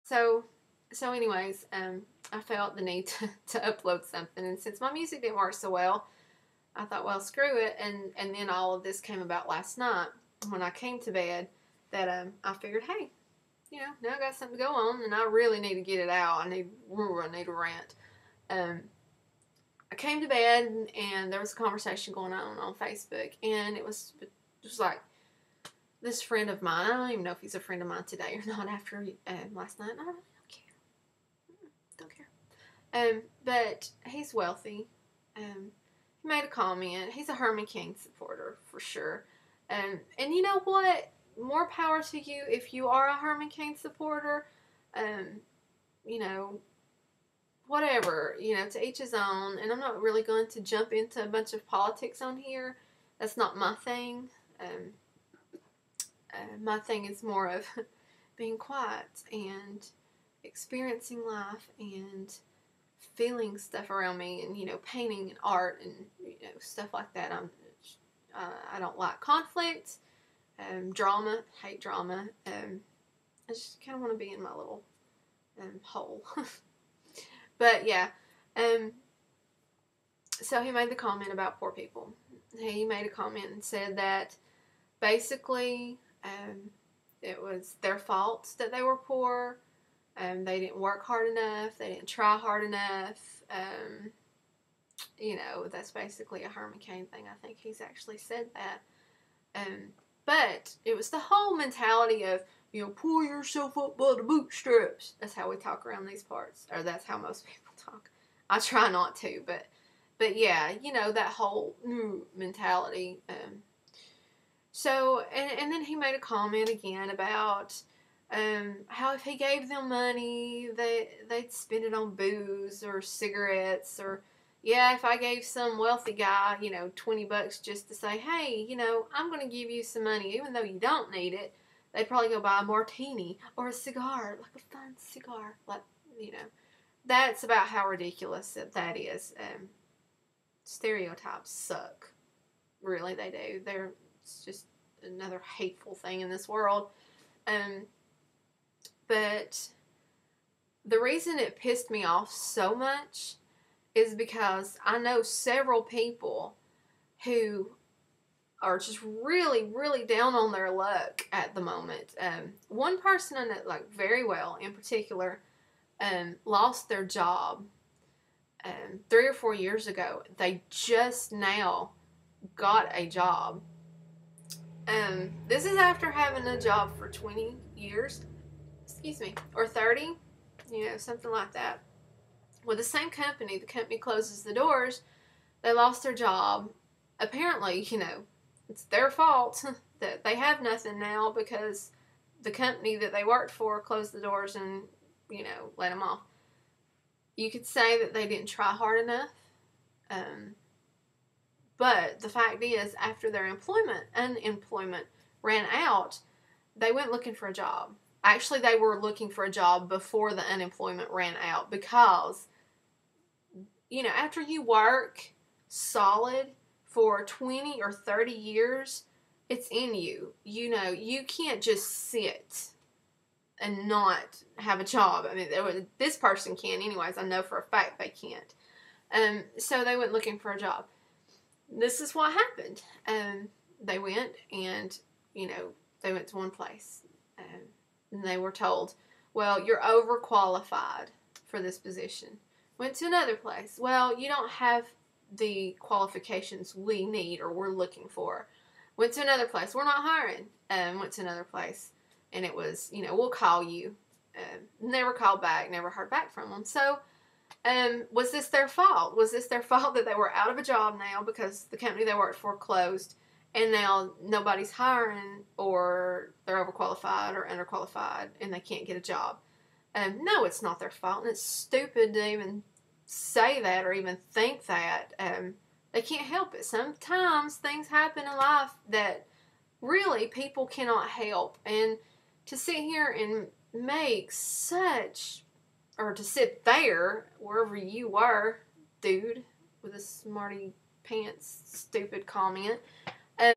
So, anyways, I felt the need to upload something, and since my music didn't work so well, I thought, well, screw it, and then all of this came about last night when I came to bed. That I figured, hey, now I got something to go on, and I really need to get it out. I need a rant. Um, I came to bed, and there was a conversation going on Facebook, and it was like this friend of mine. I don't even know if he's a friend of mine today or not after last night. I really don't care. Don't care. But he's wealthy. He made a comment. He's a Herman King supporter for sure. And you know what? More power to you if you are a Herman King supporter. Um, you know, whatever. To each his own. And I'm not really going to jump into a bunch of politics on here. That's not my thing. My thing is more of being quiet and experiencing life and feeling stuff around me, and painting and art and stuff like that. I don't like conflict, drama, hate drama. I just kind of want to be in my little hole. But yeah, so he made the comment about poor people. He made a comment and said that basically it was their fault that they were poor. They didn't work hard enough. They didn't try hard enough. That's basically a Herman Cain thing. I think he's actually said that. But it was the whole mentality of, pull yourself up by the bootstraps. That's how we talk around these parts. Or that's how most people talk. I try not to, but yeah, that whole mentality. So, and then he made a comment again about how if he gave them money, they'd spend it on booze or cigarettes, or yeah, if I gave some wealthy guy, $20 just to say, hey, I'm going to give you some money, even though you don't need it, they'd probably go buy a martini or a cigar, like a fun cigar, like that's about how ridiculous that is. Stereotypes suck, really, they do. It's just another hateful thing in this world. But the reason it pissed me off so much is because I know several people who are just really, really down on their luck at the moment. One person I know, like, very well in particular, lost their job 3 or 4 years ago. They just now got a job. This is after having a job for 20 years, or 30, something like that. With the same company, the company closes the doors, they lost their job. Apparently, it's their fault that they have nothing now because the company that they worked for closed the doors and, let them off. You could say that they didn't try hard enough. But the fact is, after their unemployment ran out, they went looking for a job. Actually, they were looking for a job before the unemployment ran out because, after you work solid for 20 or 30 years, it's in you. You can't just sit and not have a job. I mean, this person can anyways. I know for a fact they can't. So they went looking for a job. This is what happened. They went and, they went to one place. And they were told, well, you're overqualified for this position. Went to another place. Well, you don't have the qualifications we need or we're looking for. Went to another place. We're not hiring. Went to another place. And it was, we'll call you. Never called back. Never heard back from them. So, was this their fault? Was this their fault that they were out of a job now because the company they worked for closed and now nobody's hiring, or they're overqualified or underqualified and they can't get a job? No, it's not their fault, and it's stupid to even say that or even think that. They can't help it. Sometimes things happen in life that really people cannot help, and to sit here and make or to sit there, wherever you were, dude, with a smarty pants stupid comment,